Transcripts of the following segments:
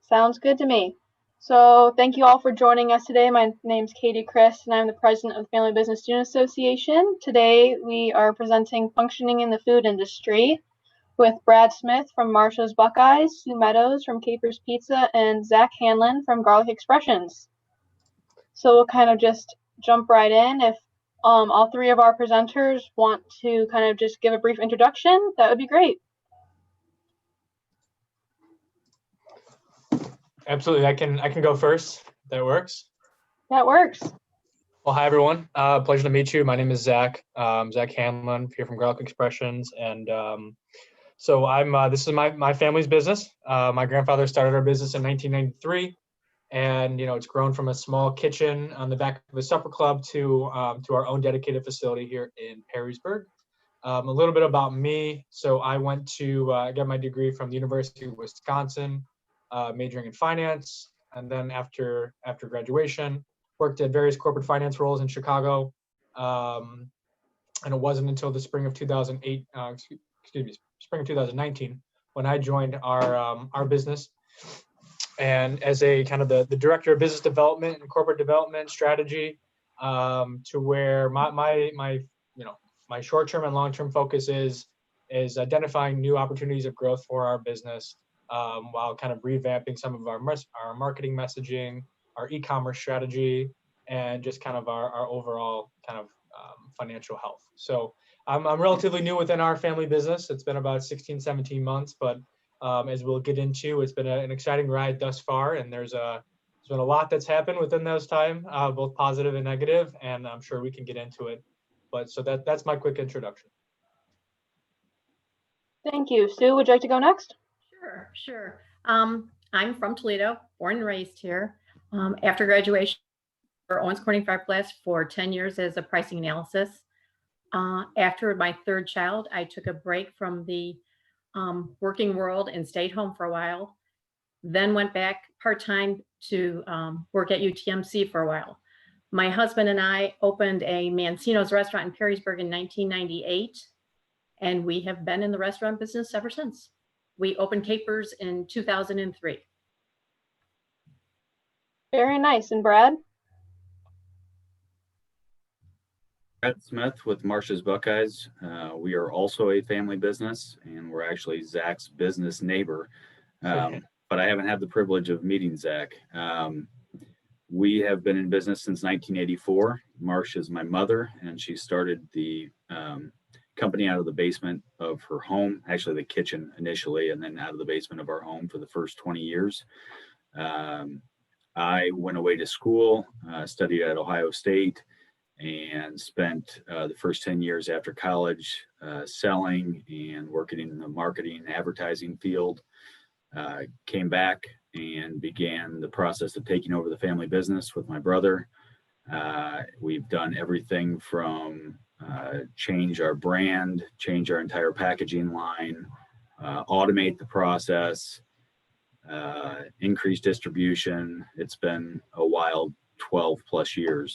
Sounds good to me. So thank you all for joining us today. My name's Katie Chris, and I'm the president of the Family Business Student Association. Today we are presenting Functioning in the Food Industry with Brad Smith from Marsha's Buckeyes, Sue Meadows from Capers Pizza, and Zach Hanlon from Garlic Expressions. So we'll kind of just jump right in. If all three of our presenters want to kind of just give a brief introduction, that would be great. Absolutely, I can go first. That works. That works. Well, hi everyone. Pleasure to meet you. My name is Zach. Zach Hanlon here from Garlic Expressions, and so I'm. This is my family's business. My grandfather started our business in 1993, and it's grown from a small kitchen on the back of a supper club to our own dedicated facility here in Perrysburg. A little bit about me. So I went to get my degree from the University of Wisconsin. Majoring in finance, and then after graduation, worked at various corporate finance roles in Chicago. And it wasn't until the spring of 2008, spring of 2019, when I joined our business, and as a kind of the director of business development and corporate development strategy, to where my short-term and long-term focus is identifying new opportunities of growth for our business, while kind of revamping some of our marketing messaging, our e-commerce strategy, and just kind of our overall kind of financial health. So I'm relatively new within our family business. It's been about 16, 17 months, but as we'll get into, it's been an exciting ride thus far, and there's been a lot that's happened within those time, both positive and negative, and I'm sure we can get into it. But so that's my quick introduction. Thank you. Sue, would you like to go next? Sure. I'm from Toledo, born and raised here. After graduation, for Owens Corning Fiberglass for 10 years as a pricing analysis. After my third child, I took a break from the working world and stayed home for a while. Then went back part-time to work at UTMC for a while. My husband and I opened a Mancino's restaurant in Perrysburg in 1998, and we have been in the restaurant business ever since. We opened Capers in 2003. Very nice. And Brad? Brad Smith with Marsha's Buckeyes. We are also a family business, and we're actually Zach's business neighbor. But I haven't had the privilege of meeting Zach. We have been in business since 1984. Marsha is my mother, and she started the company out of the basement of her home, actually the kitchen initially, and then out of the basement of our home for the first 20 years. I went away to school, studied at Ohio State, and spent the first 10 years after college selling and working in the marketing and advertising field. Came back and began the process of taking over the family business with my brother. We've done everything from change our brand, change our entire packaging line, automate the process, increase distribution. It's been a wild 12 plus years.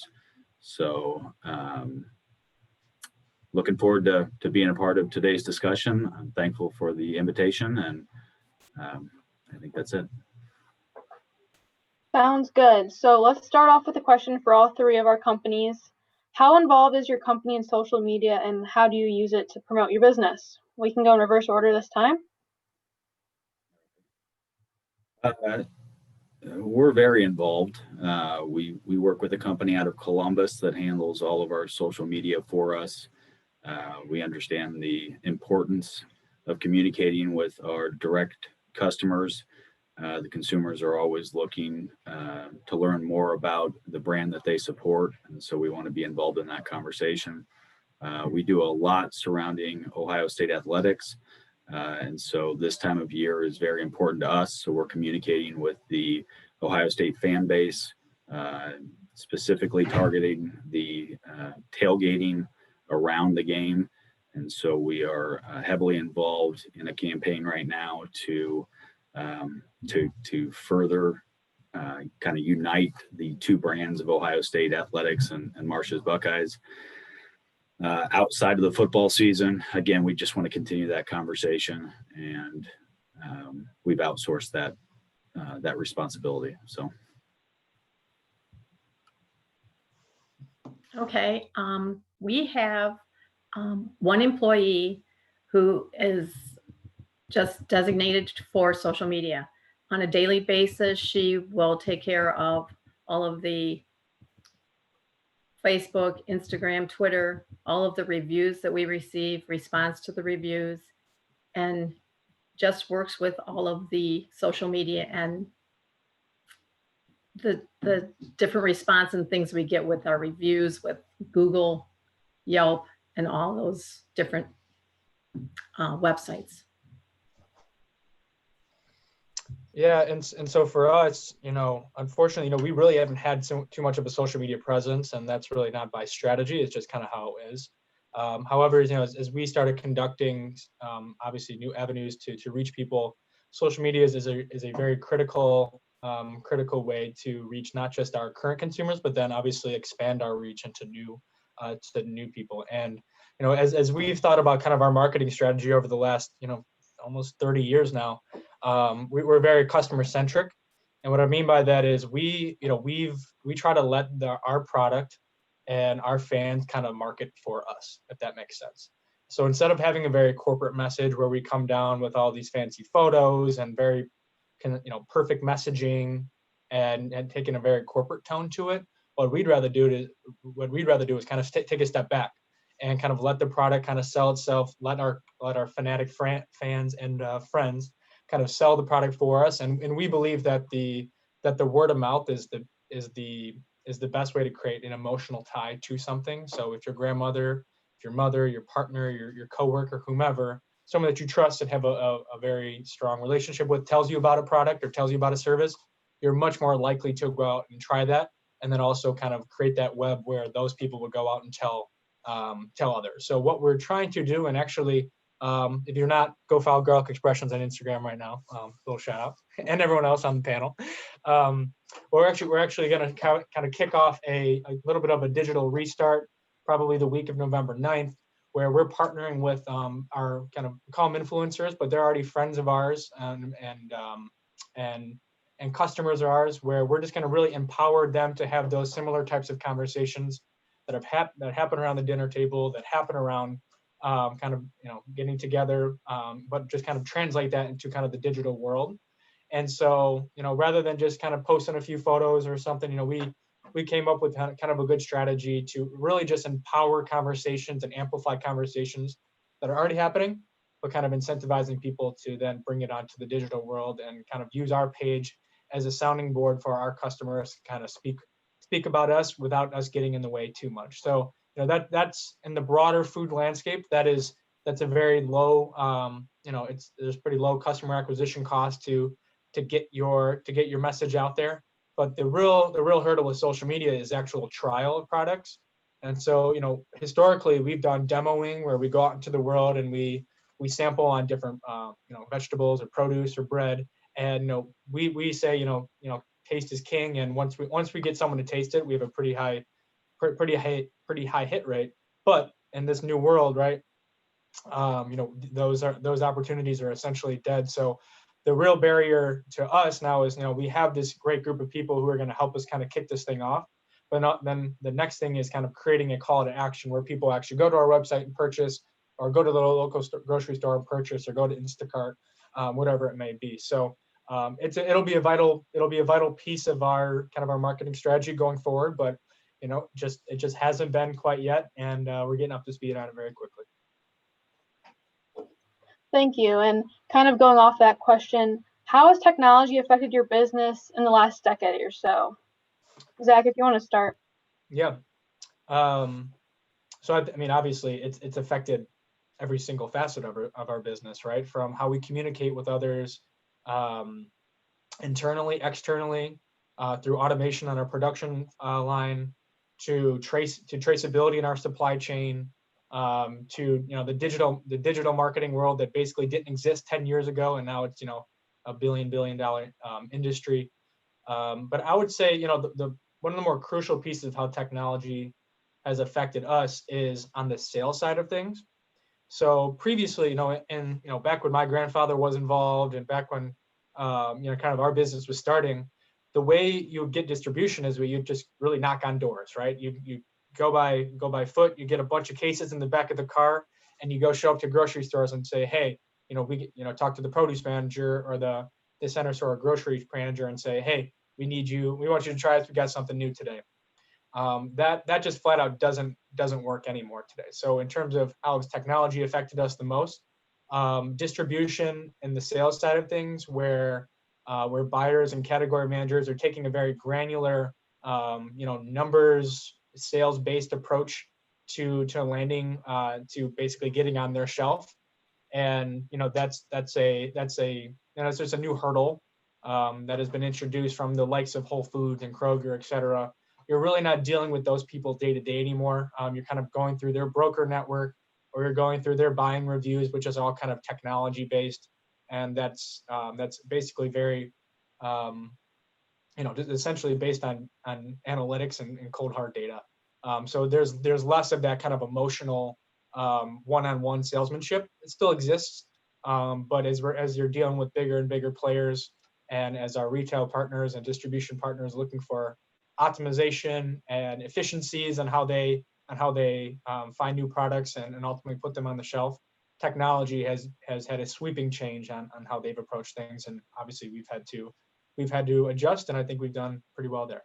So looking forward to being a part of today's discussion. I'm thankful for the invitation, and I think that's it. Sounds good. So let's start off with a question for all three of our companies. How involved is your company in social media, and how do you use it to promote your business? We can go in reverse order this time. We're very involved. We work with a company out of Columbus that handles all of our social media for us. We understand the importance of communicating with our direct customers. The consumers are always looking to learn more about the brand that they support, and so we want to be involved in that conversation. We do a lot surrounding Ohio State athletics, and so this time of year is very important to us. So we're communicating with the Ohio State fan base, specifically targeting the tailgating around the game. And so we are heavily involved in a campaign right now to further kind of unite the two brands of Ohio State athletics and Marsha's Buckeyes. Outside of the football season, again, we just want to continue that conversation, and we've outsourced that that responsibility. So. Okay, we have one employee who is just designated for social media. On a daily basis, she will take care of all of the Facebook, Instagram, Twitter, all of the reviews that we receive, response to the reviews, and just works with all of the social media and the different response and things we get with our reviews with Google, Yelp, and all those different websites. Yeah, and so for us, unfortunately, we really haven't had too much of a social media presence, and that's really not by strategy. It's just kind of how it is. However, as we started conducting, obviously new avenues to reach people, social media is a very critical way to reach not just our current consumers, but then obviously expand our reach into new people. And as we've thought about kind of our marketing strategy over the last almost 30 years now, we're very customer centric. And what I mean by that is we try to let our product and our fans kind of market for us, if that makes sense. So instead of having a very corporate message where we come down with all these fancy photos and very perfect messaging and taking a very corporate tone to it, what we'd rather do is kind of take a step back and kind of let the product kind of sell itself, let our fanatic fans and friends kind of sell the product for us. And we believe that the word of mouth is the best way to create an emotional tie to something. So if your grandmother, if your mother, your partner, your coworker, whomever, someone that you trust and have a very strong relationship with tells you about a product or tells you about a service, you're much more likely to go out and try that. And then also kind of create that web where those people would go out and tell others. So what we're trying to do, and actually, if you're not, go follow Garlic Expressions on Instagram right now. Little shout out, and everyone else on the panel. We're actually going to kind of kick off a little bit of a digital restart, probably the week of November 9th, where we're partnering with our kind of, we call them influencers, but they're already friends of ours and customers of ours, where we're just going to really empower them to have those similar types of conversations that happen around the dinner table, that happen around kind of getting together, but just kind of translate that into kind of the digital world. And so rather than just kind of posting a few photos or something, we came up with kind of a good strategy to really just empower conversations and amplify conversations that are already happening, but kind of incentivizing people to then bring it onto the digital world and kind of use our page as a sounding board for our customers to kind of speak about us without us getting in the way too much. So that's in the broader food landscape. That's a very low there's pretty low customer acquisition cost to get your message out there. But the real hurdle with social media is actual trial of products. And so historically we've done demoing where we go out into the world and we sample on different vegetables or produce or bread, and we say taste is king, and once we get someone to taste it, we have a pretty high hit rate. But in this new world, right, those opportunities are essentially dead. So the real barrier to us now is we have this great group of people who are going to help us kind of kick this thing off, but then the next thing is kind of creating a call to action where people actually go to our website and purchase, or go to the local grocery store and purchase, or go to Instacart, whatever it may be. So it'll be a vital piece of our marketing strategy going forward, but it just hasn't been quite yet, and we're getting up to speed on it very quickly. Thank you. And kind of going off that question, how has technology affected your business in the last decade or so? Zach, if you want to start. Yeah. So I mean, obviously, it's affected every single facet of our business, right? From how we communicate with others, internally, externally, through automation on our production line, to traceability in our supply chain, to the digital marketing world that basically didn't exist 10 years ago, and now it's a billion dollar industry. But I would say the one of the more crucial pieces of how technology has affected us is on the sales side of things. So previously, back when my grandfather was involved, and back when kind of our business was starting, the way you get distribution is where you just really knock on doors, right? You go by foot, you get a bunch of cases in the back of the car, and you go show up to grocery stores and say, hey, talk to the produce manager or the center store or grocery manager and say, hey, we want you to try this, we got something new today. That just flat out doesn't work anymore today. So in terms of how has technology affected us the most, distribution and the sales side of things, where buyers and category managers are taking a very granular, numbers, sales-based approach to landing, to basically getting on their shelf. And that's just a new hurdle that has been introduced from the likes of Whole Foods and Kroger, et cetera. You're really not dealing with those people day to day anymore. You're kind of going through their broker network, or you're going through their buying reviews, which is all kind of technology based, and that's basically very, essentially based on analytics and cold hard data. So there's less of that kind of emotional one-on-one salesmanship. It still exists, but as you're dealing with bigger and bigger players, and as our retail partners and distribution partners looking for optimization and efficiencies on how they find new products and ultimately put them on the shelf, technology has had a sweeping change on how they've approached things, and obviously we've had to adjust, and I think we've done pretty well there.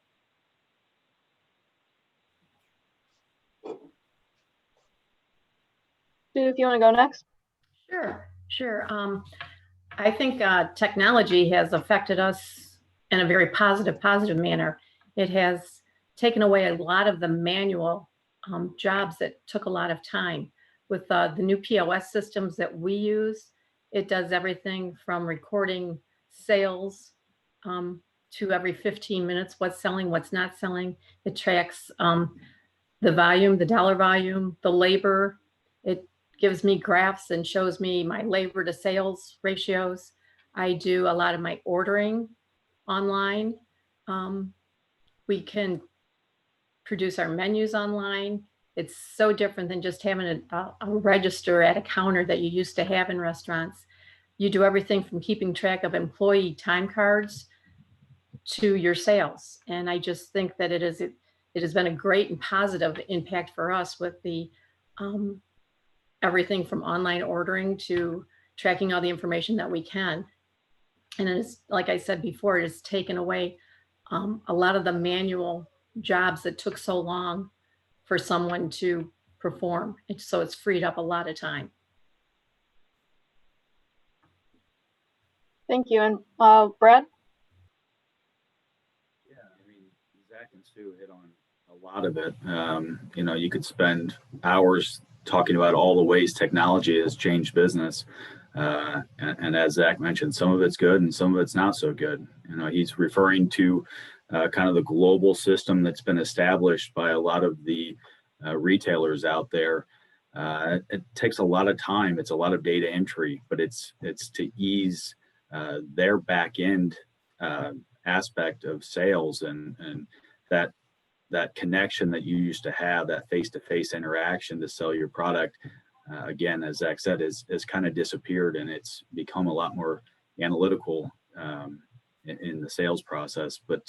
Sue, if you want to go next. Sure. I think technology has affected us in a very positive manner. It has taken away a lot of the manual jobs that took a lot of time. With the new POS systems that we use, it does everything from recording sales to every 15 minutes, what's selling, what's not selling. It tracks the volume, the dollar volume, the labor. It gives me graphs and shows me my labor to sales ratios. I do a lot of my ordering online. We can produce our menus online. It's so different than just having a register at a counter that you used to have in restaurants. You do everything from keeping track of employee time cards to your sales. And I just think that it has been a great and positive impact for us with the everything from online ordering to tracking all the information that we can. And it's, like I said before, it has taken away a lot of the manual jobs that took so long for someone to perform. So it's freed up a lot of time. Thank you. And Brad? Yeah, I mean, Zach and Sue hit on a lot of it. You could spend hours talking about all the ways technology has changed business. And as Zach mentioned, some of it's good and some of it's not so good. He's referring to kind of the global system that's been established by a lot of the retailers out there. It takes a lot of time. It's a lot of data entry, but it's to ease their back end aspect of sales and that connection that you used to have, that face-to-face interaction to sell your product. Again, as Zach said, has kind of disappeared, and it's become a lot more analytical in the sales process. But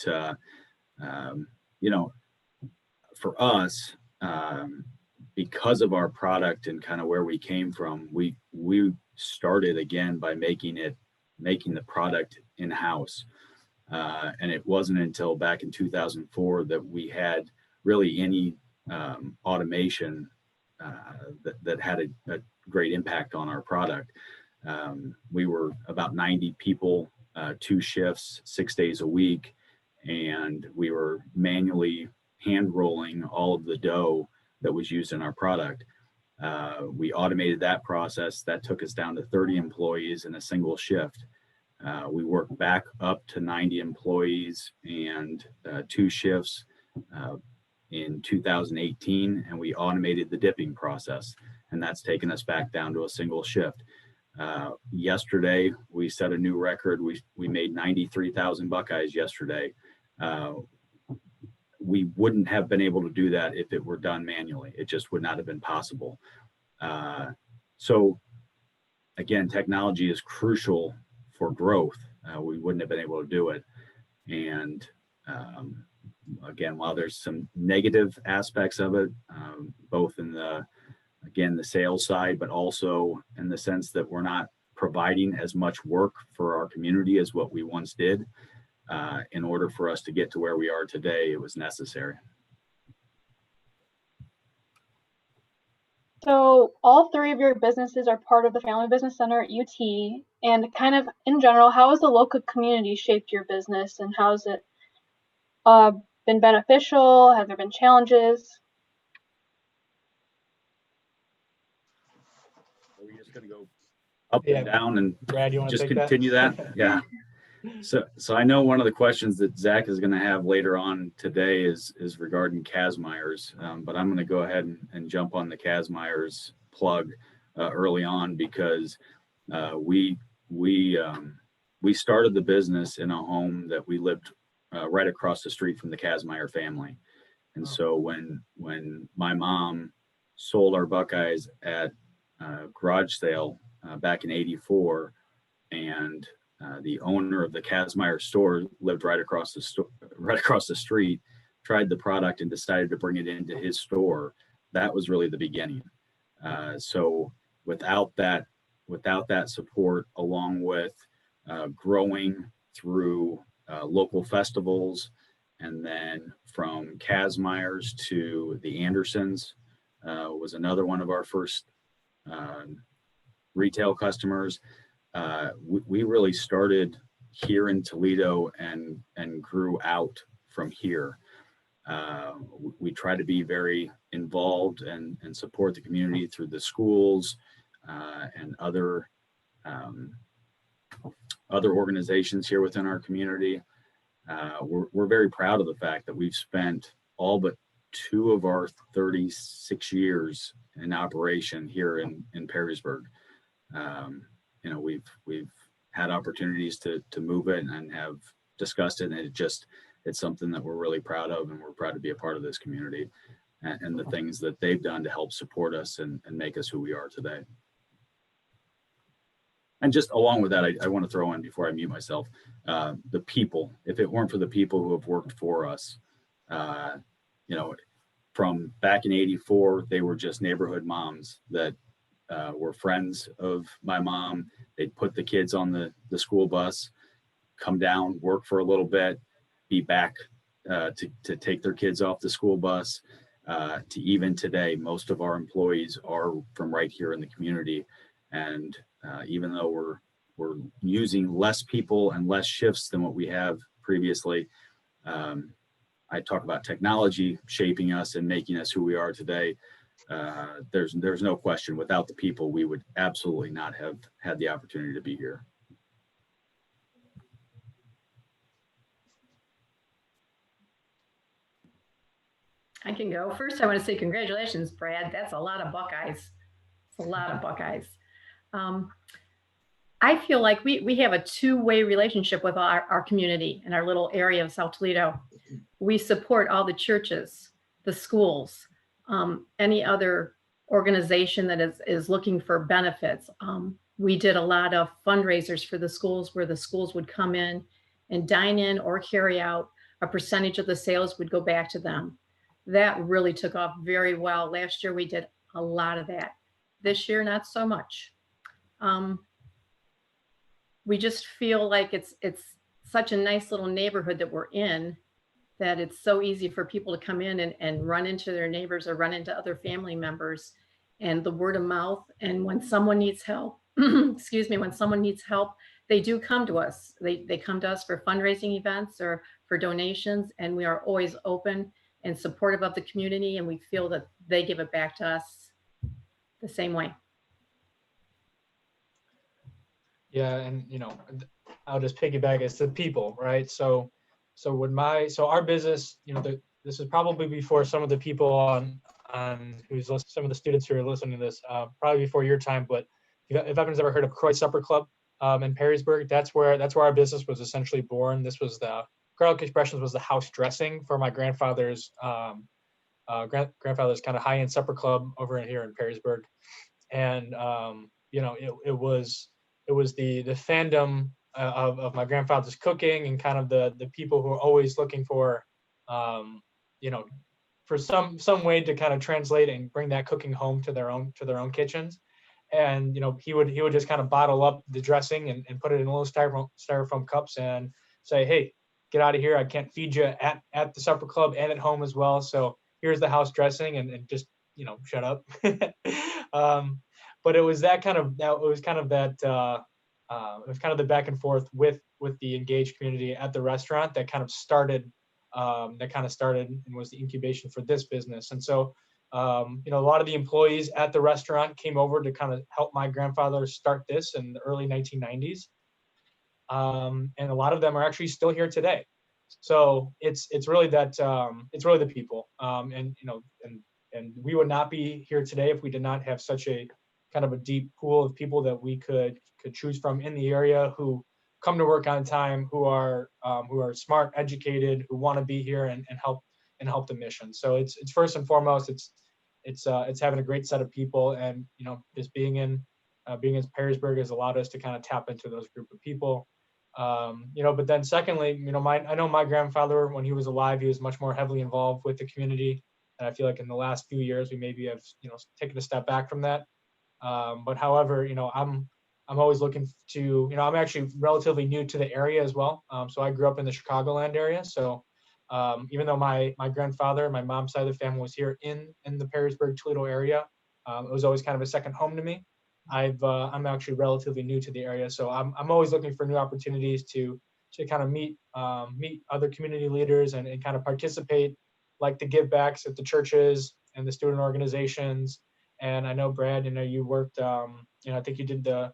for us, because of our product and kind of where we came from, we started again by making the product in-house. And it wasn't until back in 2004 that we had really any automation that had a great impact on our product. We were about 90 people, 2 shifts, 6 days a week, and we were manually hand rolling all of the dough that was used in our product. We automated that process. That took us down to 30 employees in a single shift. We worked back up to 90 employees and 2 shifts in 2018, and we automated the dipping process, and that's taken us back down to a single shift. Yesterday, we set a new record. We made 93,000 Buckeyes yesterday. We wouldn't have been able to do that if it were done manually. It just would not have been possible. So again, technology is crucial for growth. we wouldn't have been able to do it. And again, while there's some negative aspects of it, both in the sales side, but also in the sense that we're not providing as much work for our community as what we once did. In order for us to get to where we are today, it was necessary. So all three of your businesses are part of the Family Business Center at UT, and kind of in general, how has the local community shaped your business, and how has it been beneficial? Have there been challenges? Are we just going to go up Yeah. and down and Brad, you want to just take continue that? Yeah. So I know one of the questions that Zach is going to have later on today is regarding Kazmeyer's, but I'm going to go ahead and jump on the Kazmeyer's plug early on, because we started the business in a home that we lived right across the street from the Kazmeyer family. And so when my mom sold our Buckeyes at garage sale back in '84, and the owner of the Kazmeyer store lived right across the street, tried the product and decided to bring it into his store. That was really the beginning. So without that support, along with growing through local festivals, and then from Kazmeyer's to the Andersons was another one of our first retail customers. We really started here in Toledo and grew out from here. We try to be very involved and support the community through the schools and other organizations here within our community. We're very proud of the fact that we've spent all but 2 of our 36 years in operation here in Perrysburg. We've had opportunities to move it and have discussed it, and it's something that we're really proud of, and we're proud to be a part of this community and the things that they've done to help support us and make us who we are today. And just along with that, I want to throw in, before I mute myself, the people. If it weren't for the people who have worked for us, from back in '84, they were just neighborhood moms that were friends of my mom. They'd put the kids on the school bus, come down, work for a little bit, be back to take their kids off the school bus. To even today, most of our employees are from right here in the community. And even though we're using less people and less shifts than what we have previously, I talk about technology shaping us and making us who we are today. There's no question, without the people, we would absolutely not have had the opportunity to be here. I can go. First, I want to say congratulations, Brad. That's a lot of Buckeyes. It's a lot of Buckeyes. I feel like we have a two-way relationship with our community in our little area of South Toledo. We support all the churches, the schools, any other organization that is looking for benefits. We did a lot of fundraisers for the schools, where the schools would come in and dine in or carry out. A percentage of the sales would go back to them. That really took off very well. Last year we did a lot of that. This year, not so much. We just feel like it's such a nice little neighborhood that we're in, that it's so easy for people to come in and run into their neighbors or run into other family members, and the word of mouth. And when someone needs help, when someone needs help, they do come to us. They come to us for fundraising events or for donations, and we are always open and supportive of the community, and we feel that they give it back to us the same way. Yeah, and I'll just piggyback. It's the people, right? So our business, this is probably before some of the people on some of the students who are listening to this, probably before your time. But if everyone's ever heard of Croy Supper Club in Perrysburg, that's where our business was essentially born. This was Garlic Expressions was the house dressing for my grandfather's grandfather's kind of high-end supper club over here in Perrysburg, and it was the fandom of my grandfather's cooking, and kind of the people who are always looking for, you know, for some way to kind of translate and bring that cooking home to their own kitchens. And he would just kind of bottle up the dressing and put it in little styrofoam cups and say, hey, get out of here, I can't feed you at the supper club and at home as well, so here's the house dressing, and just shut up. But it was that kind of that it was kind of that it was kind of the back and forth with the engaged community at the restaurant that kind of started and was the incubation for this business. And so a lot of the employees at the restaurant came over to kind of help my grandfather start this in the early 1990s. And a lot of them are actually still here today. So it's really that it's really the people, and we would not be here today if we did not have such a kind of a deep pool of people that we could choose from in the area, who come to work on time, who are smart, educated, who want to be here and help the mission. So it's first and foremost, it's having a great set of people, and just being in Perrysburg has allowed us to kind of tap into those group of people. But then secondly, I know my grandfather, when he was alive, he was much more heavily involved with the community, and I feel like in the last few years we maybe have taken a step back from that. But however, I'm always looking to, I'm actually relatively new to the area as well. So I grew up in the Chicagoland area. So even though my grandfather, my mom's side of the family was here in the Perrysburg, Toledo area, it was always kind of a second home to me. I'm actually relatively new to the area, so I'm always looking for new opportunities to kind of meet other community leaders and kind of participate, like the give backs at the churches and the student organizations. And I know, Brad, you worked, I think you did the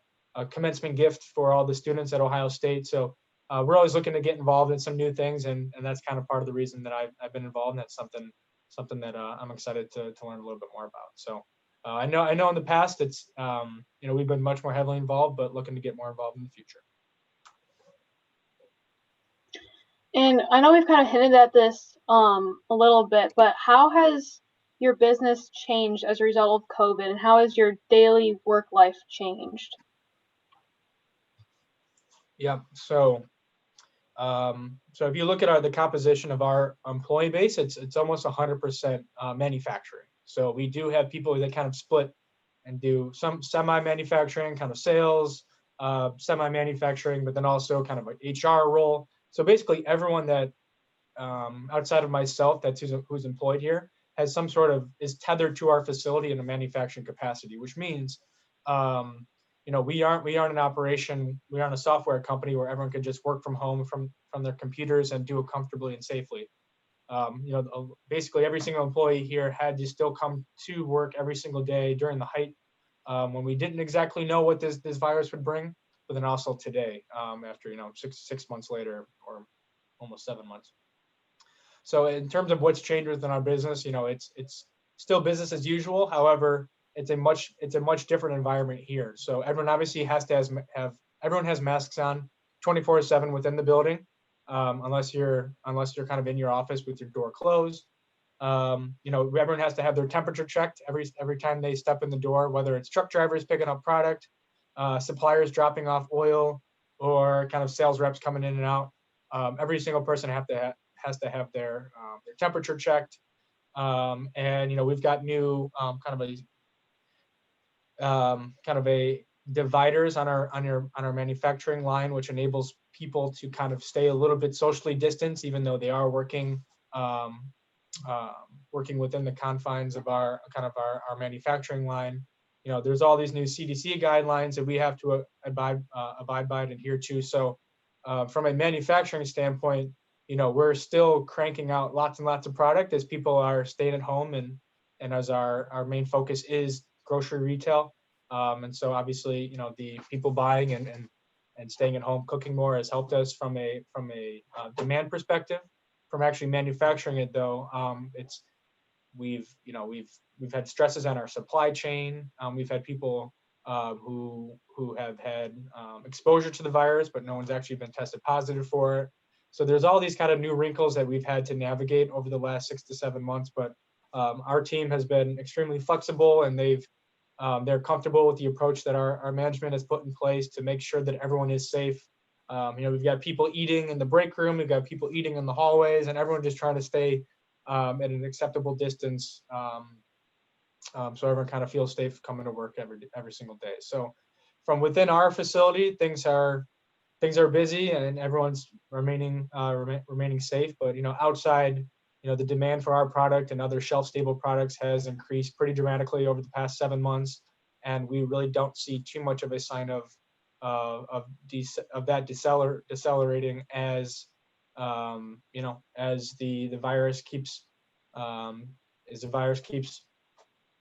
commencement gift for all the students at Ohio State. So we're always looking to get involved in some new things, and that's kind of part of the reason that I've been involved. And that's something that I'm excited to learn a little bit more about. So I know in the past it's we've been much more heavily involved, but looking to get more involved in the future. And I know we've kind of hinted at this a little bit, but how has your business changed as a result of COVID, and how has your daily work life changed? Yeah. So if you look at the composition of our employee base, it's almost 100% manufacturing. So we do have people that kind of split and do some semi-manufacturing, kind of sales, semi-manufacturing, but then also kind of an HR role. So basically everyone that outside of myself who's employed here has some sort of is tethered to our facility in a manufacturing capacity, which means we aren't an operation, we aren't a software company where everyone can just work from home from their computers and do it comfortably and safely. Basically every single employee here had to still come to work every single day during the height when we didn't exactly know what this virus would bring, but then also today after 6 months later, or almost 7 months. So in terms of what's changed within our business, it's still business as usual. However, it's a much different environment here. So everyone obviously has to everyone has masks on 24/7 within the building, unless you're kind of in your office with your door closed. Everyone has to have their temperature checked every time they step in the door, whether it's truck drivers picking up product, suppliers dropping off oil, or kind of sales reps coming in and out. Every single person has to have their temperature checked. And we've got new kind of a dividers on our manufacturing line, which enables people to kind of stay a little bit socially distanced, even though they are working within the confines of our manufacturing line. There's all these new CDC guidelines that we have to abide by and adhere to. So from a manufacturing standpoint, we're still cranking out lots and lots of product as people are staying at home, and as our main focus is grocery retail. And so obviously, the people buying and staying at home, cooking more has helped us from a demand perspective. From actually manufacturing it, though, we've had stresses on our supply chain. We've had people who have had exposure to the virus, but no one's actually been tested positive for it. So there's all these kind of new wrinkles that we've had to navigate over the last 6 to 7 months. But our team has been extremely flexible, and they're comfortable with the approach that our management has put in place to make sure that everyone is safe. We've got people eating in the break room, we've got people eating in the hallways, and everyone just trying to stay at an acceptable distance, so everyone kind of feels safe coming to work every single day. So from within our facility, things are busy and everyone's remaining safe. But outside, the demand for our product and other shelf-stable products has increased pretty dramatically over the past 7 months, and we really don't see too much of a sign of that decelerating as as the virus keeps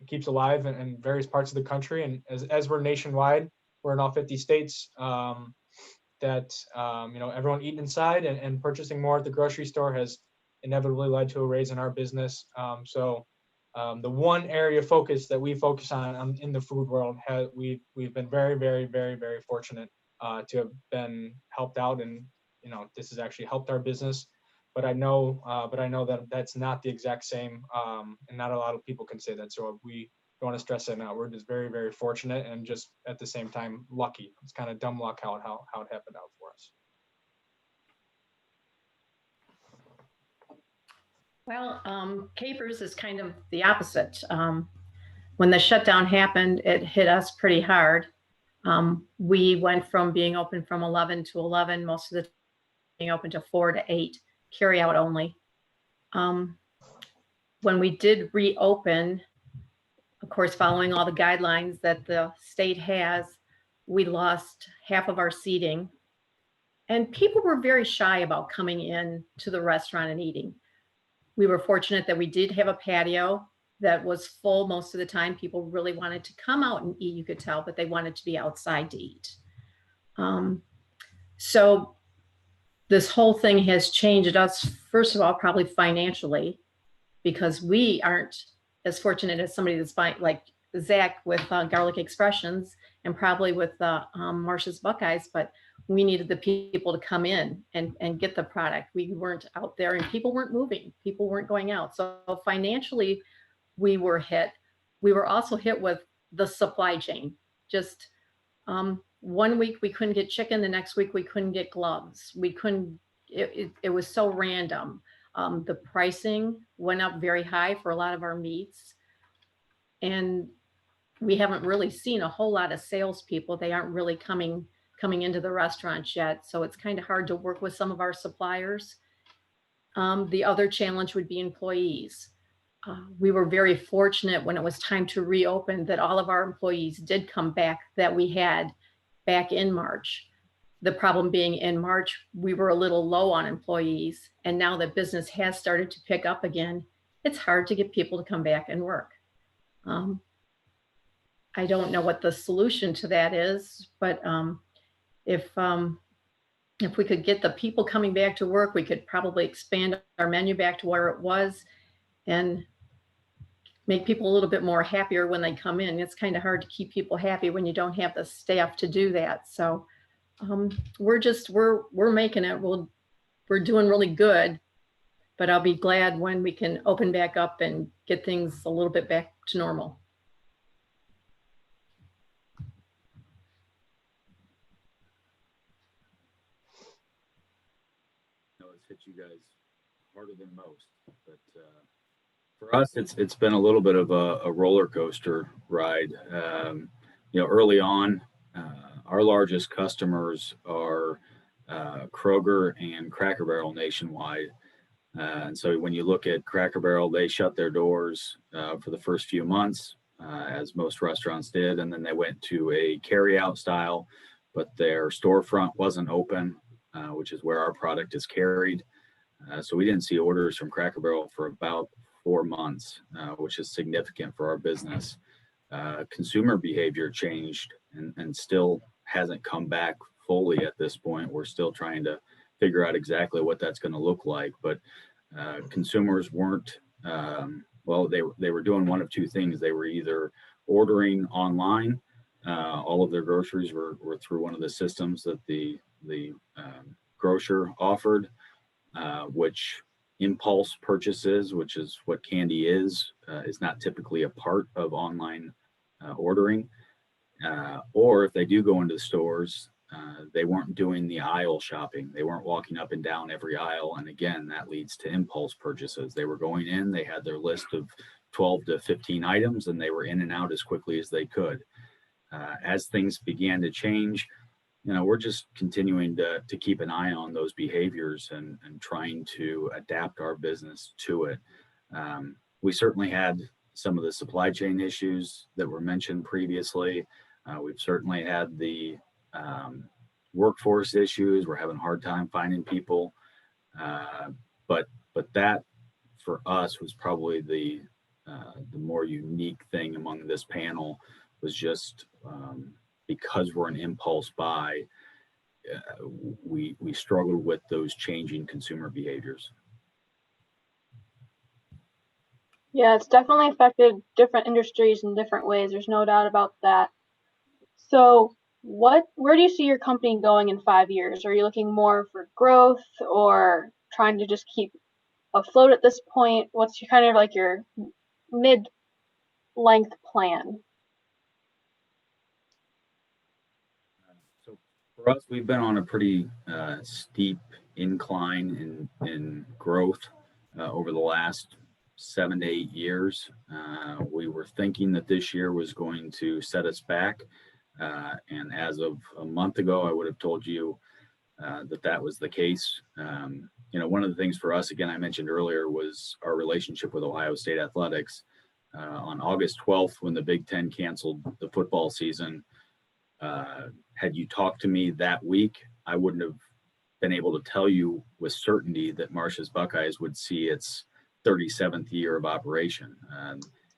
keeps alive in various parts of the country, and as we're nationwide, we're in all 50 states. Everyone eating inside and purchasing more at the grocery store has inevitably led to a raise in our business. The one area of focus that we focus on in the food world, we've been very, very, very, very fortunate to have been helped out, and this has actually helped our business. But I know that that's not the exact same, and not a lot of people can say that. So we don't want to stress that out. We're just very, very fortunate, and just at the same time lucky. It's kind of dumb luck how it happened out for us. Well, Capers is kind of the opposite. When the shutdown happened, it hit us pretty hard. We went from being open from 11 to 11, most of the time being open to 4 to 8, carry out only. When we did reopen, of course, following all the guidelines that the state has, we lost half of our seating, and people were very shy about coming in to the restaurant and eating. We were fortunate that we did have a patio that was full most of the time. People really wanted to come out and eat, you could tell, but they wanted to be outside to eat. So this whole thing has changed us, first of all, probably financially, because we aren't as fortunate as somebody that's buying, like Zach with Garlic Expressions, and probably with Marsha's Buckeyes, but we needed the people to come in and get the product. We weren't out there, and people weren't moving. People weren't going out. So financially, we were hit. We were also hit with the supply chain. Just 1 week we couldn't get chicken. The next week we couldn't get gloves. We couldn't, it was so random. The pricing went up very high for a lot of our meats. And we haven't really seen a whole lot of salespeople. They aren't really coming into the restaurants yet. So it's kind of hard to work with some of our suppliers. The other challenge would be employees. We were very fortunate when it was time to reopen that all of our employees did come back that we had back in March. The problem being in March, we were a little low on employees. And now that business has started to pick up again, it's hard to get people to come back and work. I don't know what the solution to that is, but if we could get the people coming back to work, we could probably expand our menu back to where it was and make people a little bit more happier when they come in. It's kind of hard to keep people happy when you don't have the staff to do that. So we're making it. We're doing really good, but I'll be glad when we can open back up and get things a little bit back to normal. It's hit you guys harder than most, but for us, it's been a little bit of a roller coaster ride. Early on, our largest customers are Kroger and Cracker Barrel nationwide. And so when you look at Cracker Barrel, they shut their doors for the first few months, as most restaurants did. And then they went to a carry-out style, but their storefront wasn't open, which is where our product is carried. So we didn't see orders from Cracker Barrel for about 4 months, which is significant for our business. Consumer behavior changed and still hasn't come back fully at this point. We're still trying to figure out exactly what that's going to look like. But consumers weren't, they were doing one of two things. They were either ordering online. All of their groceries were through one of the systems that the grocer offered, which impulse purchases, which is what candy is not typically a part of online ordering. Or if they do go into the stores, They weren't doing the aisle shopping. They weren't walking up and down every aisle. And again, that leads to impulse purchases. They were going in, they had their list of 12 to 15 items, and they were in and out as quickly as they could. As things began to change, we're just continuing to keep an eye on those behaviors and trying to adapt our business to it. We certainly had some of the supply chain issues that were mentioned previously. We've certainly had the workforce issues. We're having a hard time finding people. But that for us was probably the more unique thing among this panel, was just because we're an impulse buy, we struggled with those changing consumer behaviors. Yeah, it's definitely affected different industries in different ways. There's no doubt about that. So where do you see your company going in 5 years? Are you looking more for growth or trying to just keep afloat at this point? What's your kind of like your mid-length plan? So for us, we've been on a pretty steep incline in growth over the last 7 to 8 years. We were thinking that this year was going to set us back. And as of a month ago, I would have told you that was the case. One of the things for us, again, I mentioned earlier, was our relationship with Ohio State Athletics. On August 12th, when the Big Ten canceled the football season, had you talked to me that week, I wouldn't have been able to tell you with certainty that Marsha's Buckeyes would see its 37th year of operation.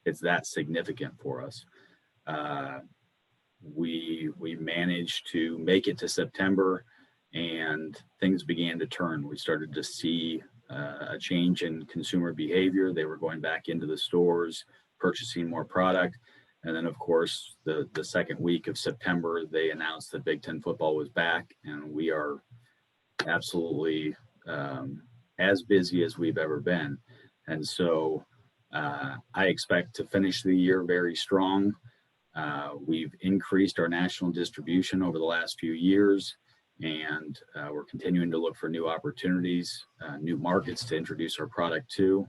It's that significant for us. We managed to make it to September, and things began to turn. We started to see a change in consumer behavior. They were going back into the stores, purchasing more product. And then, of course, the second week of September, they announced that Big Ten football was back, and we are absolutely as busy as we've ever been. And so I expect to finish the year very strong. We've increased our national distribution over the last few years, and we're continuing to look for new opportunities, new markets to introduce our product to.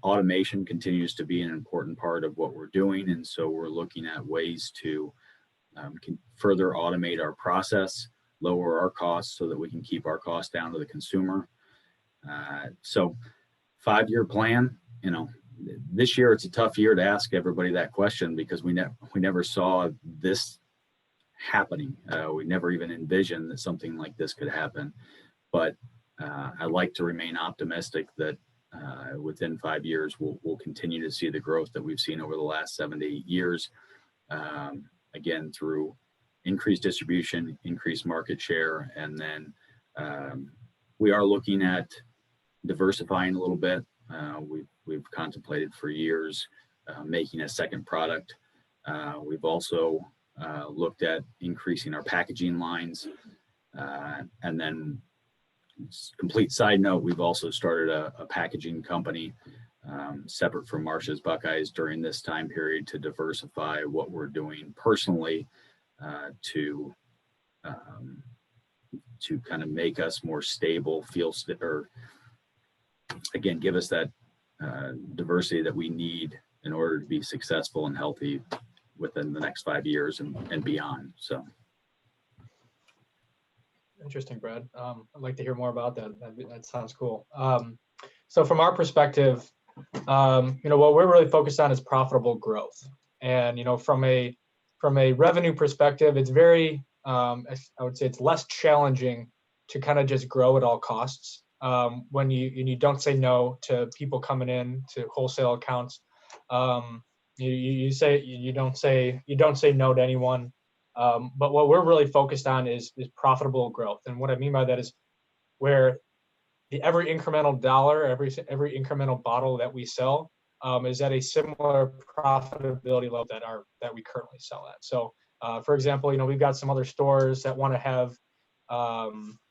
Automation continues to be an important part of what we're doing, and so we're looking at ways to further automate our process, lower our costs so that we can keep our costs down to the consumer. So 5-year plan, this year it's a tough year to ask everybody that question because we never saw this happening. We never even envisioned that something like this could happen. But I like to remain optimistic that within 5 years we'll continue to see the growth that we've seen over the last 7 to 8 years. Again, through increased distribution, increased market share, and then we are looking at diversifying a little bit. We've contemplated for years making a second product. We've also looked at increasing our packaging lines. And then, complete side note, we've also started a packaging company separate from Marsha's Buckeyes during this time period to diversify what we're doing personally to kind of make us more stable, or again, give us that diversity that we need in order to be successful and healthy within the next 5 years and beyond. So. Interesting, Brad. I'd like to hear more about that. That sounds cool. So from our perspective, what we're really focused on is profitable growth. And, from a revenue perspective, it's very, I would say it's less challenging to kind of just grow at all costs. When you don't say no to people coming in to wholesale accounts. You don't say no to anyone. But what we're really focused on is profitable growth. And what I mean by that is where every incremental dollar, every incremental bottle that we sell is at a similar profitability level that we currently sell at. So, for example, we've got some other stores that want to have,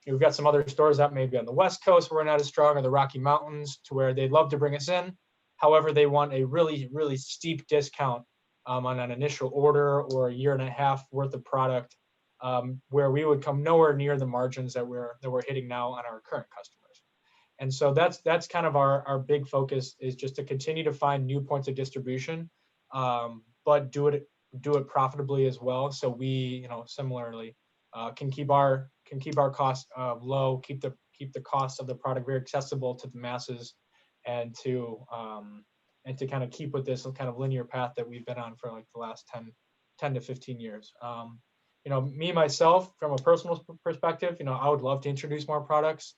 we've got some other stores that may be on the West Coast where we're not as strong, or the Rocky Mountains, to where they'd love to bring us in. However, they want a really, really steep discount on an initial order or a year and a half worth of product where we would come nowhere near the margins that we're hitting now on our current customers. And so that's kind of our big focus, is just to continue to find new points of distribution, but do it profitably as well. So we, similarly, can keep our costs low, keep the cost of the product very accessible to the masses, and to kind of keep with this kind of linear path that we've been on for like the last 10 to 15 years. Me myself, from a personal perspective, I would love to introduce more products.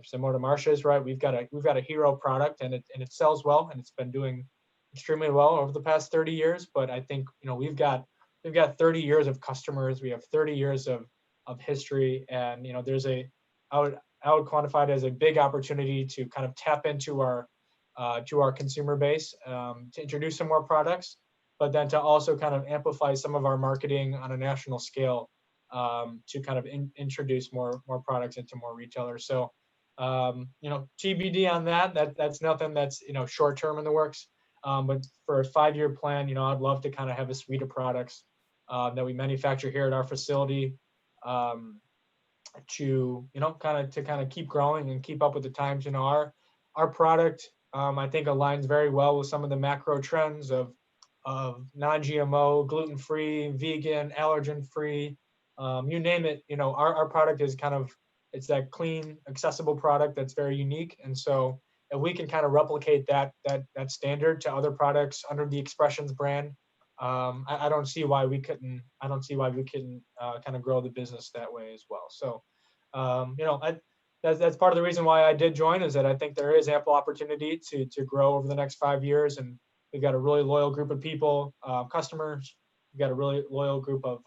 Similar to Marsha's, right? We've got a hero product, and it sells well, and it's been doing extremely well over the past 30 years. But I think we've got 30 years of customers. We have 30 years of history, and I would quantify it as a big opportunity to kind of tap into our consumer base, to introduce some more products, but then to also kind of amplify some of our marketing on a national scale, to kind of introduce more products into more retailers. So, TBD on that. That's nothing that's short term in the works. But for a 5-year plan, I'd love to kind of have a suite of products that we manufacture here at our facility, to kind of keep growing and keep up with the times. Our product, I think, aligns very well with some of the macro trends of non-GMO, gluten-free, vegan, allergen-free, you name it. Our product is it's that clean, accessible product that's very unique. And so if we can kind of replicate that standard to other products under the Expressions brand, I don't see why we couldn't kind of grow the business that way as well. So, that's part of the reason why I did join, is that I think there is ample opportunity to grow over the next 5 years. And we've got a really loyal group of people, customers. We've got a really loyal group of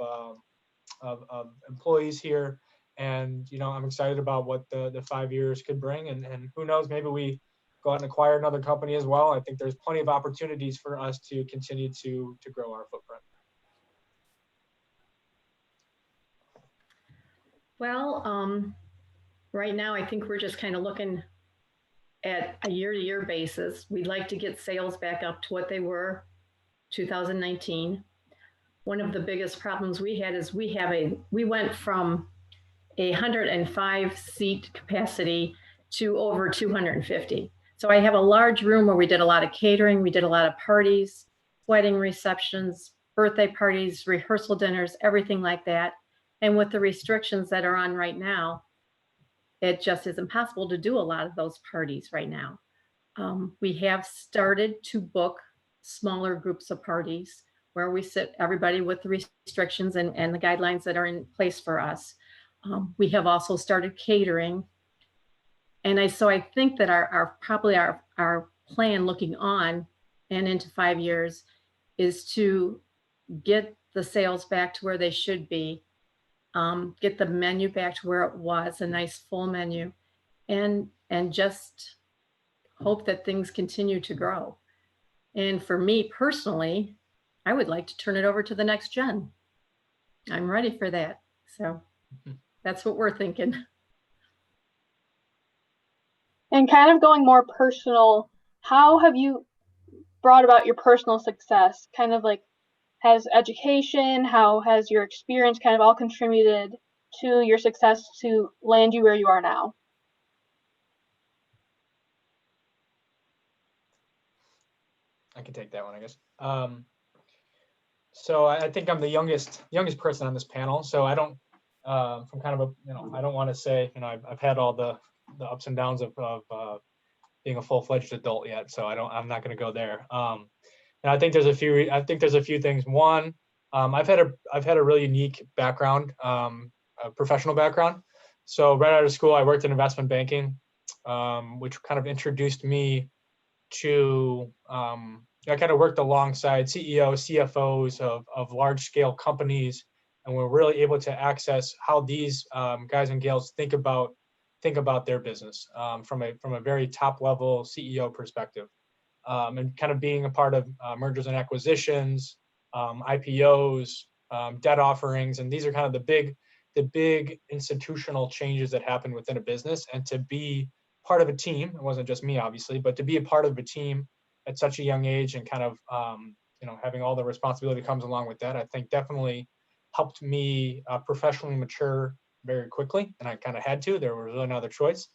employees here. And, I'm excited about what the 5 years could bring. And who knows, maybe we go out and acquire another company as well. I think there's plenty of opportunities for us to continue to grow our footprint. Well, right now, I think we're just kind of looking at a year-to-year basis. We'd like to get sales back up to what they were 2019. One of the biggest problems we had is we went from 105 seat capacity to over 250. So I have a large room where we did a lot of catering, we did a lot of parties, wedding receptions, birthday parties, rehearsal dinners, everything like that. And with the restrictions that are on right now, it just isn't possible to do a lot of those parties right now. We have started to book smaller groups of parties where we sit everybody with the restrictions and the guidelines that are in place for us. We have also started catering. And so I think that our plan looking on and into 5 years is to get the sales back to where they should be, get the menu back to where it was, a nice full menu, and just hope that things continue to grow. And for me personally, I would like to turn it over to the next gen. I'm ready for that. So that's what we're thinking. And kind of going more personal, how have you brought about your personal success? Kind of like, has education, how has your experience kind of all contributed to your success to land you where you are now? I can take that one, I guess. So I think I'm the youngest person on this panel. So I don't, from kind of I don't want to say, I've had all the ups and downs of being a full-fledged adult yet. So I'm not going to go there. And I think there's a few things. One, I've had a really unique background, a professional background. So right out of school, I worked in investment banking, which kind of introduced me to, I kind of worked alongside CEOs, CFOs of large scale companies, and we're really able to access how these guys and gals think about their business from a very top level CEO perspective, and kind of being a part of mergers and acquisitions, IPOs, debt offerings, and these are kind of the big institutional changes that happen within a business. And to be part of a team, it wasn't just me obviously, but to be a part of a team at such a young age and kind of having all the responsibility that comes along with that, I think definitely helped me professionally mature very quickly, and I kind of had to. There was really no other choice.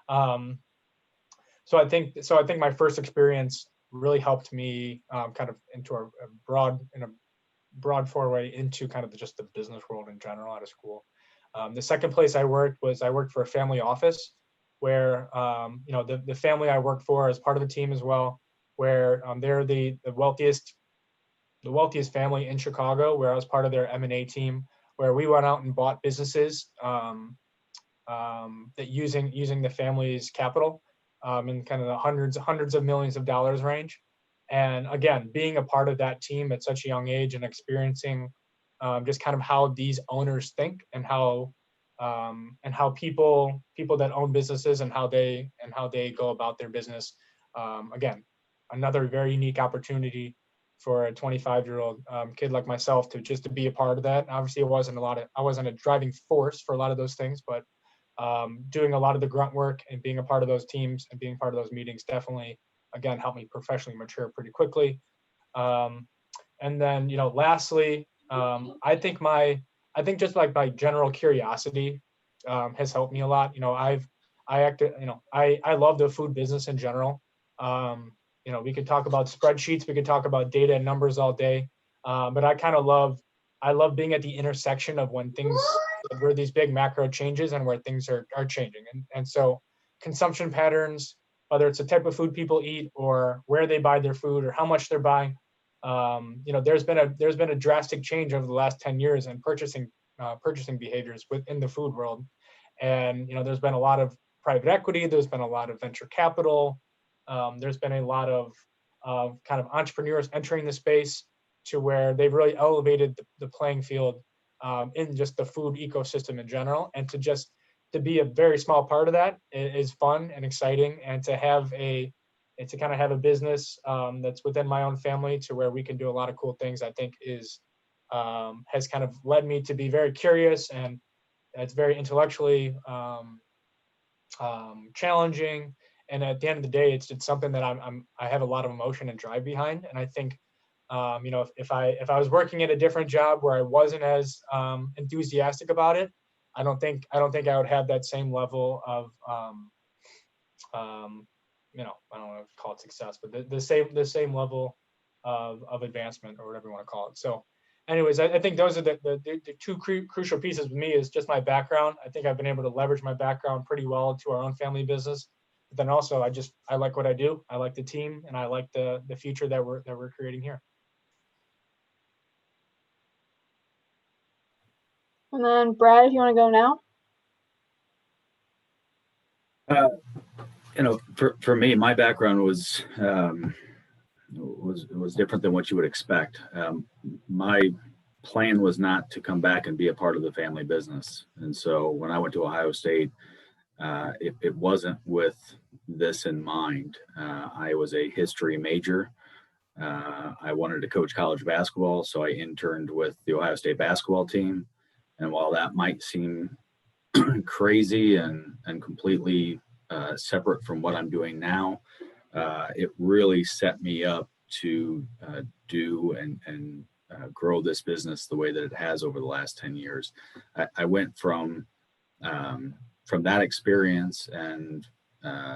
So I think my first experience really helped me kind of into a broad foray into kind of just the business world in general out of school. The second place I worked for a family office where the family I worked for as part of the team as well, where they're the wealthiest family in Chicago, where I was part of their M&A team, where we went out and bought businesses that using the family's capital in kind of the hundreds of millions of dollars range. And again, being a part of that team at such a young age and experiencing just kind of how these owners think and how people that own businesses and how they go about their business. Again, another very unique opportunity for a 25-year-old kid like myself to be a part of that. Obviously, I wasn't a driving force for a lot of those things, but doing a lot of the grunt work and being a part of those teams and being part of those meetings definitely, again, helped me professionally mature pretty quickly. And then, lastly, I think just like my general curiosity has helped me a lot. I love the food business in general. We could talk about spreadsheets, we could talk about data and numbers all day, but I love being at the intersection of where these big macro changes and where things are changing. And so consumption patterns, whether it's the type of food people eat or where they buy their food or how much they're buying, there's been a drastic change over the last 10 years in purchasing behaviors within the food world. And, there's been a lot of private equity, there's been a lot of venture capital, there's been a lot of kind of entrepreneurs entering the space to where they've really elevated the playing field in just the food ecosystem in general. And to be a very small part of that is fun and exciting, and to kind of have a business that's within my own family to where we can do a lot of cool things, I think has kind of led me to be very curious, and it's very intellectually challenging. And at the end of the day, it's something that I have a lot of emotion and drive behind. And I think, if I was working at a different job where I wasn't as enthusiastic about it, I don't think I would have that same level of I don't want to call it success, but the same level of advancement, or whatever you want to call it. So anyways, I think those are the two crucial pieces with me is just my background. I think I've been able to leverage my background pretty well to our own family business. But then also I like what I do. I like the team, and I like the future that we're creating here. And then Brad, if you want to go now. For me, my background was different than what you would expect. My plan was not to come back and be a part of the family business. And so when I went to Ohio State, it wasn't with this in mind. I was a history major. I wanted to coach college basketball, so I interned with the Ohio State basketball team. And while that might seem crazy and completely separate from what I'm doing now, it really set me up to do and grow this business the way that it has over the last 10 years. I went from that experience, and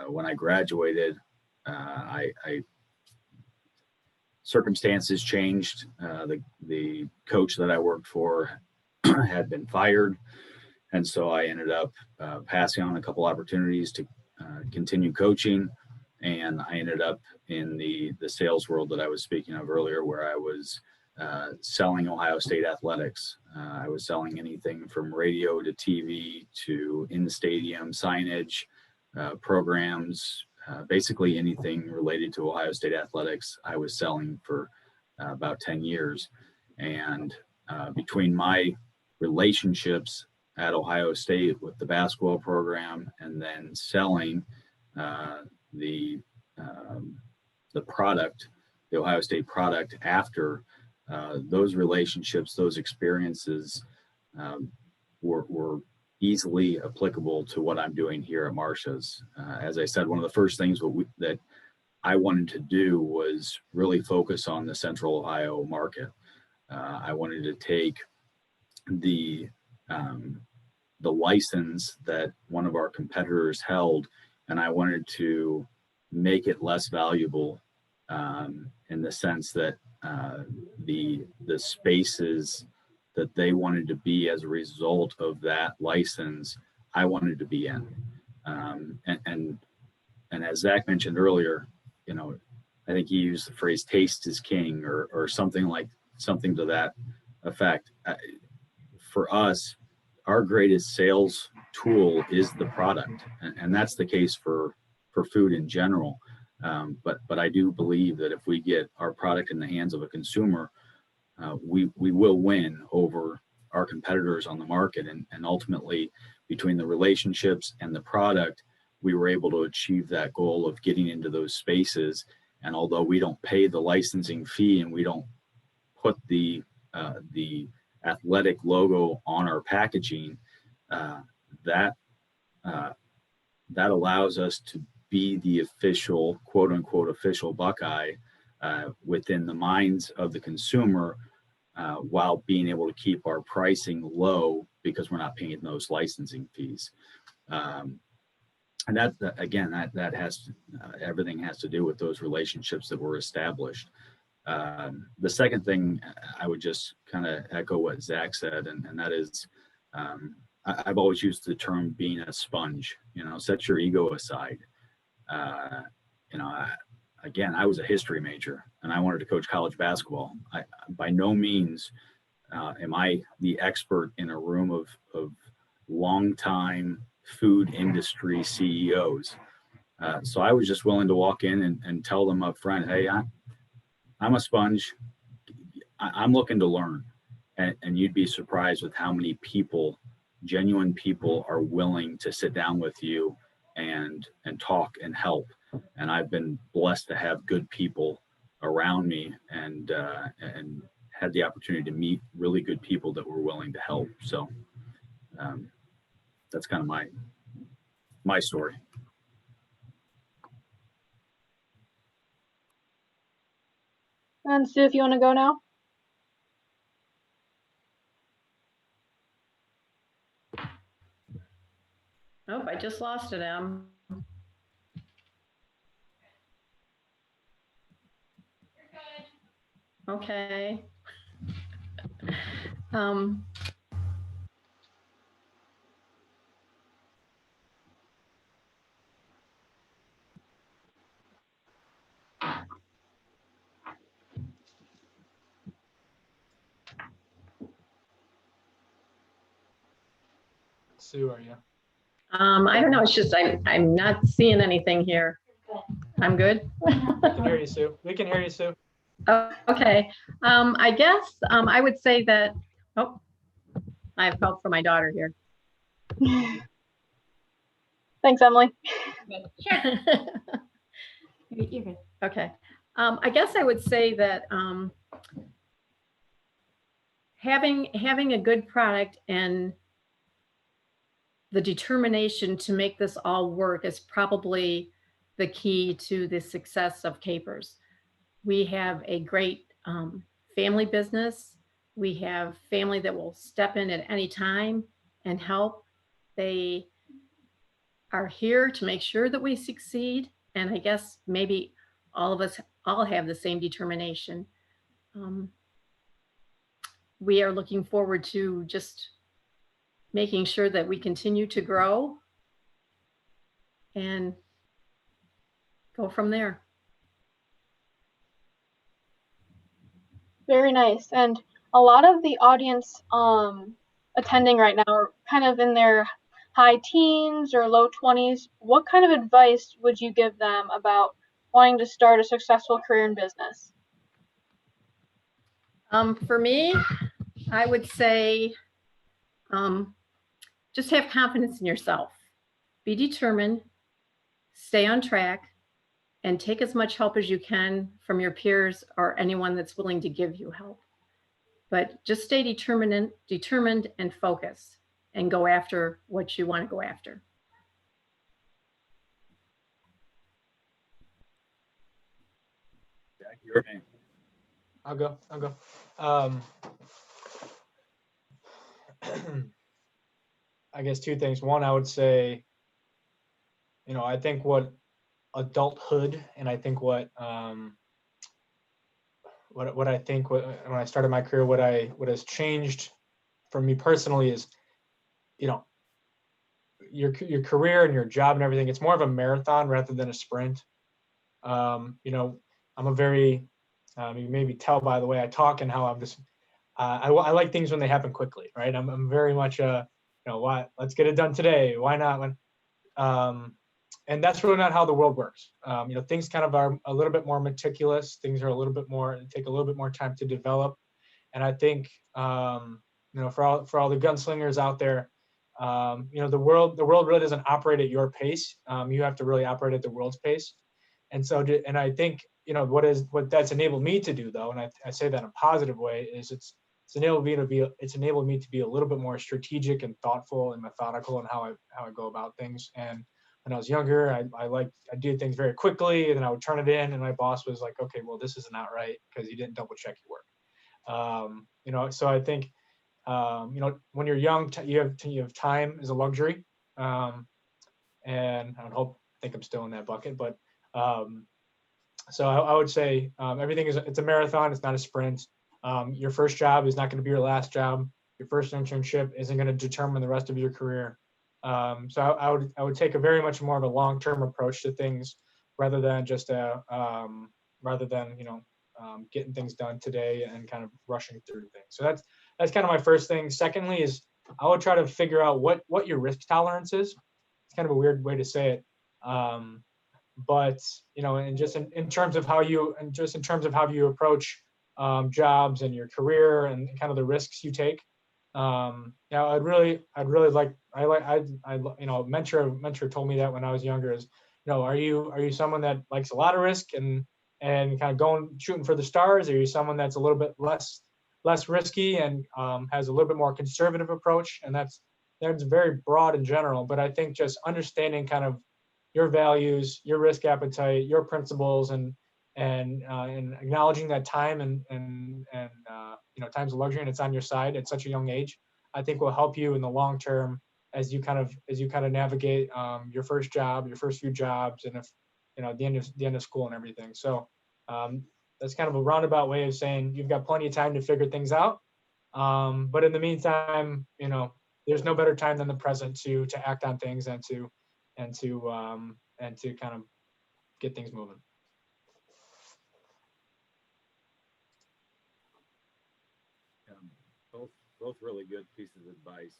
when I graduated, circumstances changed. The coach that I worked for had been fired, and so I ended up passing on a couple opportunities to continue coaching, and I ended up in the sales world that I was speaking of earlier, where I was selling Ohio State athletics. I was selling anything from radio to TV to in-stadium signage, programs, basically anything related to Ohio State athletics I was selling for about 10 years. And between my relationships at Ohio State with the basketball program, and then selling the product, the Ohio State product after, those relationships, those experiences were easily applicable to what I'm doing here at Marsha's. As I said, one of the first things that I wanted to do was really focus on the Central Ohio market. I wanted to take the um, the license that one of our competitors held, and I wanted to make it less valuable in the sense that the spaces that they wanted to be as a result of that license, I wanted to be in. And as Zach mentioned earlier, you know, I think he used the phrase "taste is king" or something to that effect. For us, our greatest sales tool is the product, and that's the case for food in general. But I do believe that if we get our product in the hands of a consumer, we will win over our competitors on the market, and ultimately, between the relationships and the product, we were able to achieve that goal of getting into those spaces. And although we don't pay the licensing fee and we don't put the athletic logo on our packaging, that allows us to be the official, quote unquote, official Buckeye within the minds of the consumer, while being able to keep our pricing low because we're not paying those licensing fees. And that again, that has everything has to do with those relationships that were established. The second thing, I would just kind of echo what Zach said, and that is, I've always used the term being a sponge. You know, set your ego aside. You know, I was a history major and I wanted to coach college basketball. By no means am I the expert in a room of longtime food industry CEOs. So I was just willing to walk in and tell them up front, hey, I'm a sponge. I'm looking to learn. And you'd be surprised with how many people, genuine people, are willing to sit down with you and talk and help. And I've been blessed to have good people around me and had the opportunity to meet really good people that were willing to help. So that's kind of my story. And Sue, if you want to go now. Nope, I just lost it, Em. Okay. Sue, are you? I don't know. It's just I'm not seeing anything here. I'm good. We can hear you, Sue. We can hear you, Sue. Oh, okay. I guess I would say that. Oh, I have help from my daughter here. Thanks, Emily. Sure. You're good. Okay. I guess I would say that having a good product and the determination to make this all work is probably the key to the success of Capers. We have a great family business. We have family that will step in at any time and help. They are here to make sure that we succeed. And I guess maybe all of us all have the same determination. We are looking forward to just making sure that we continue to grow and go from there. Very nice. And a lot of the audience attending right now are kind of in their high teens or low 20s. What kind of advice would you give them about wanting to start a successful career in business? For me, I would say just have confidence in yourself. Be determined, stay on track, and take as much help as you can from your peers or anyone that's willing to give you help. But just stay determined and focused and go after what you want to go after. Your name. I'll go. I guess two things. One, I would say, I think what adulthood, and I think what I think when I started my career, what has changed for me personally is, you know, your career and your job and everything. It's more of a marathon rather than a sprint. I'm a very, you maybe tell by the way I talk and how I'm just, I like things when they happen quickly, right? I'm very much why, let's get it done today. Why not? And that's really not how the world works. Things kind of are a little bit more meticulous. Things are a little bit more, take a little bit more time to develop. And I think, for all the gunslingers out there, the world really doesn't operate at your pace. You have to really operate at the world's pace. And so, and I think, what that's enabled me to do, though, and I say that in a positive way, is it's enabled me to be a little bit more strategic and thoughtful and methodical in how I go about things. And when I was younger, I did things very quickly, and then I would turn it in, and my boss was like, "Okay, well, this is not right because you didn't double check your work." So I think, when you're young, you have time is a luxury, and I think I'm still in that bucket, but. So I would say everything it's a marathon. It's not a sprint. Your first job is not going to be your last job. Your first internship isn't going to determine the rest of your career. So I would take a very much more of a long-term approach to things rather than just getting things done today and kind of rushing through things. So that's kind of my first thing. Secondly is I would try to figure out what your risk tolerance is. It's kind of a weird way to say it. But and just in terms of how you approach jobs and your career and kind of the risks you take. I'd really like mentor told me that when I was younger is, are you someone that likes a lot of risk and kind of shooting for the stars? Or are you someone that's a little bit less risky and has a little bit more conservative approach? And that's very broad in general, but I think just understanding kind of your values, your risk appetite, your principles, and acknowledging that time and time's a luxury and it's on your side at such a young age, I think will help you in the long term as you kind of navigate your first job, your first few jobs, and if the end of school and everything. So that's kind of a roundabout way of saying you've got plenty of time to figure things out. But in the meantime, there's no better time than the present to act on things and to kind of get things moving. Both really good pieces of advice.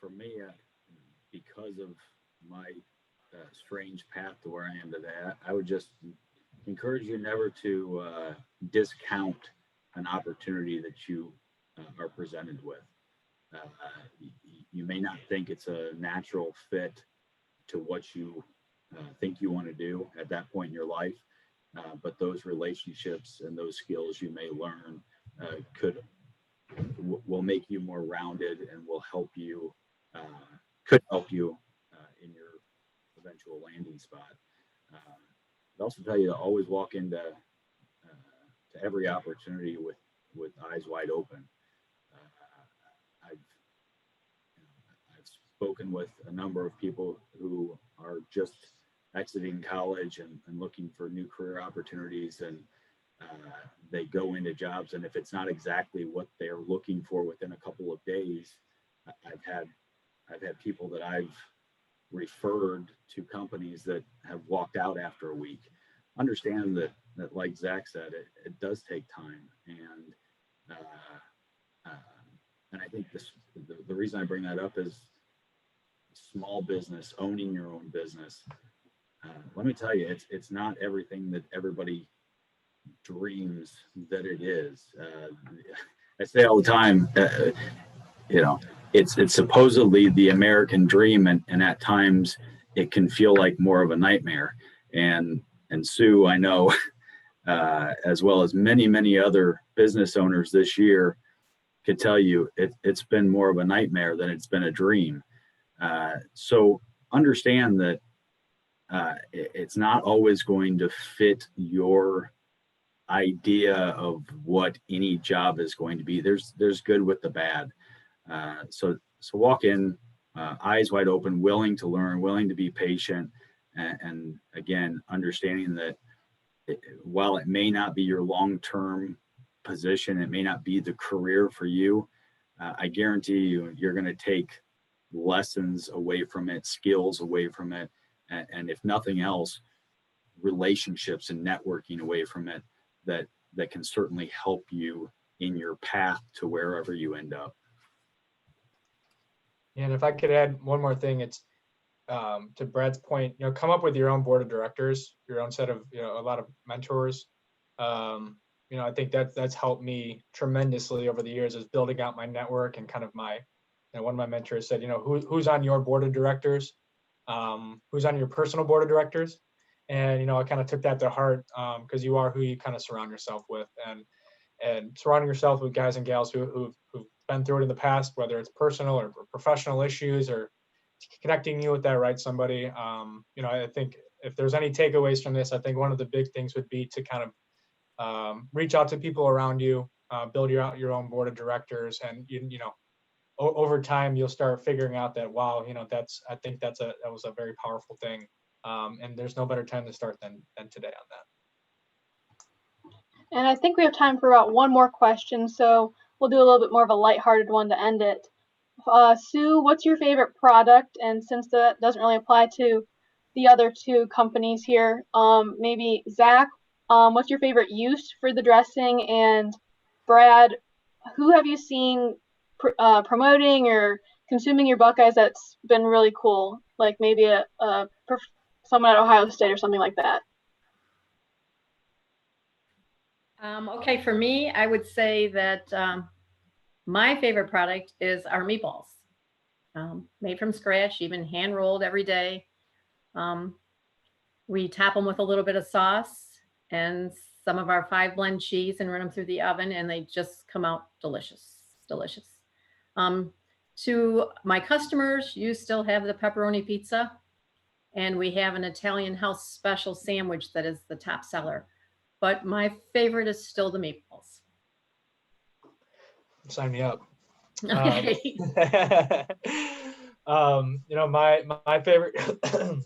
For me, because of my strange path to where I am today, I would just encourage you never to discount an opportunity that you are presented with. You may not think it's a natural fit to what you think you want to do at that point in your life, but those relationships and those skills you may learn will make you more rounded and will help you in your eventual landing spot. I'd also tell you to always walk into to every opportunity with eyes wide open. I've spoken with a number of people who are just exiting college and looking for new career opportunities, and they go into jobs, and if it's not exactly what they're looking for within a couple of days, I've had people that I've referred to companies that have walked out after a week. Understand that like Zach said, it does take time, and I think the reason I bring that up is small business, owning your own business. Let me tell you, it's not everything that everybody dreams that it is. I say all the time, it's supposedly the American dream, and at times it can feel like more of a nightmare. And Sue, I know, as well as many other business owners this year, could tell you it's been more of a nightmare than it's been a dream. So understand that it's not always going to fit your idea of what any job is going to be. There's good with the bad. So walk in, eyes wide open, willing to learn, willing to be patient, and again, understanding that while it may not be your long-term position, it may not be the career for you. I guarantee you're going to take lessons away from it, skills away from it, and if nothing else, relationships and networking away from it that can certainly help you in your path to wherever you end up. And if I could add one more thing, it's to Brad's point, come up with your own board of directors, your own set of, a lot of mentors. I think that's helped me tremendously over the years, is building out my network, and kind of my, one of my mentors said, who's on your board of directors, who's on your personal board of directors. And, I kind of took that to heart, because you are who you kind of surround yourself with, and surrounding yourself with guys and gals who've been through it in the past, whether it's personal or professional issues, or connecting you with that right somebody. I think if there's any takeaways from this, I think one of the big things would be to kind of reach out to people around you, build your own board of directors, and over time you'll start figuring out that, wow, I think that was a very powerful thing, and there's no better time to start than today on that. And I think we have time for about one more question, so we'll do a little bit more of a lighthearted one to end it. Sue, what's your favorite product? And since that doesn't really apply to the other two companies here, maybe Zach, what's your favorite use for the dressing? And Brad, who have you seen promoting or consuming your Buckeyes that's been really cool? Like maybe someone at Ohio State or something like that. Okay, for me, I would say that my favorite product is our meatballs, made from scratch, even hand rolled every day. We top them with a little bit of sauce and some of our 5-blend cheese and run them through the oven, and they just come out delicious, delicious. To my customers, you still have the pepperoni pizza, and we have an Italian house special sandwich that is the top seller. But my favorite is still the meatballs. Sign me up. Okay. My favorite,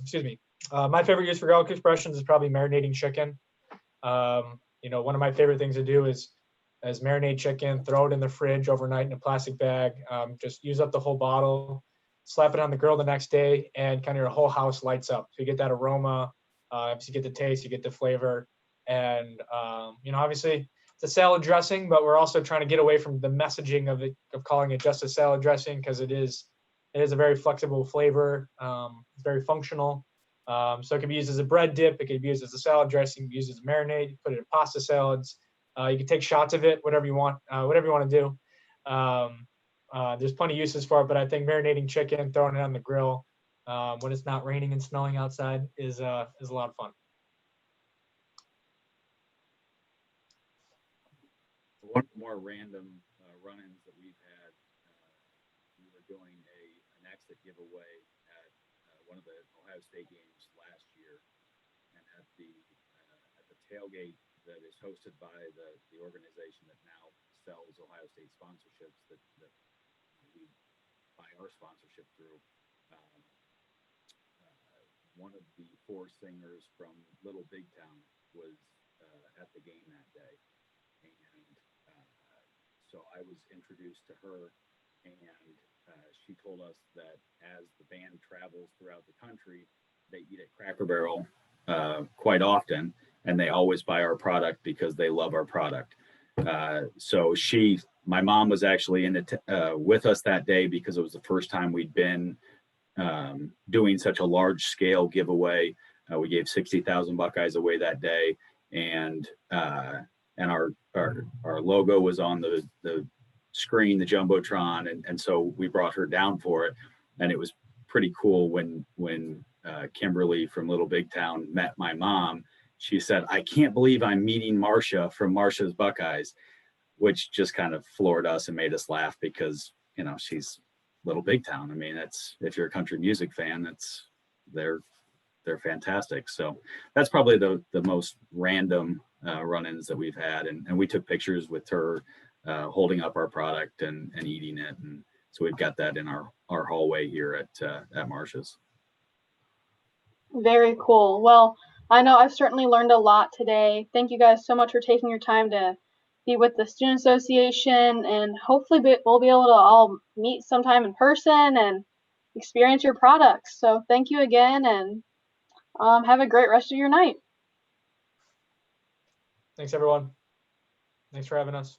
excuse me, my favorite use for garlic expressions is probably marinating chicken. One of my favorite things to do is marinate chicken, throw it in the fridge overnight in a plastic bag, just use up the whole bottle, slap it on the grill the next day, and kind of your whole house lights up. So you get that aroma, you get the taste, you get the flavor. And, obviously it's a salad dressing, but we're also trying to get away from the messaging of calling it just a salad dressing, because it is a very flexible flavor. It's very functional. So it can be used as a bread dip. It can be used as a salad dressing. It can be used as a marinade. Put it in pasta salads. You can take shots of it, whatever you want to do. There's plenty of uses for it, but I think marinating chicken, throwing it on the grill when it's not raining and snowing outside is a lot of fun. One more random run-ins that we've had. We were doing an exit giveaway at one of the Ohio State games last year, and at the tailgate that is hosted by the organization that now sells Ohio State sponsorships that we buy our sponsorship through. One of the 4 singers from Little Big Town was at the game that day. So I was introduced to her, and she told us that as the band travels throughout the country, they eat at Cracker Barrel quite often, and they always buy our product because they love our product. So my mom was actually with us that day because it was the first time we'd been doing such a large scale giveaway. We gave 60,000 Buckeyes away that day, and our logo was on the screen, the Jumbotron, and so we brought her down for it. And it was pretty cool when Kimberly from Little Big Town met my mom. She said, "I can't believe I'm meeting Marsha from Marsha's Buckeyes," which just kind of floored us and made us laugh because, she's Little Big Town. I mean, if you're a country music fan, they're fantastic. So that's probably the most random run-ins that we've had, and we took pictures with her holding up our product and eating it, and so we've got that in our hallway here at Marsha's. Very cool. Well, I know I've certainly learned a lot today. Thank you guys so much for taking your time to be with the Student Association, and hopefully we'll be able to all meet sometime in person and experience your products. So thank you again, and have a great rest of your night. Thanks, everyone. Thanks for having us.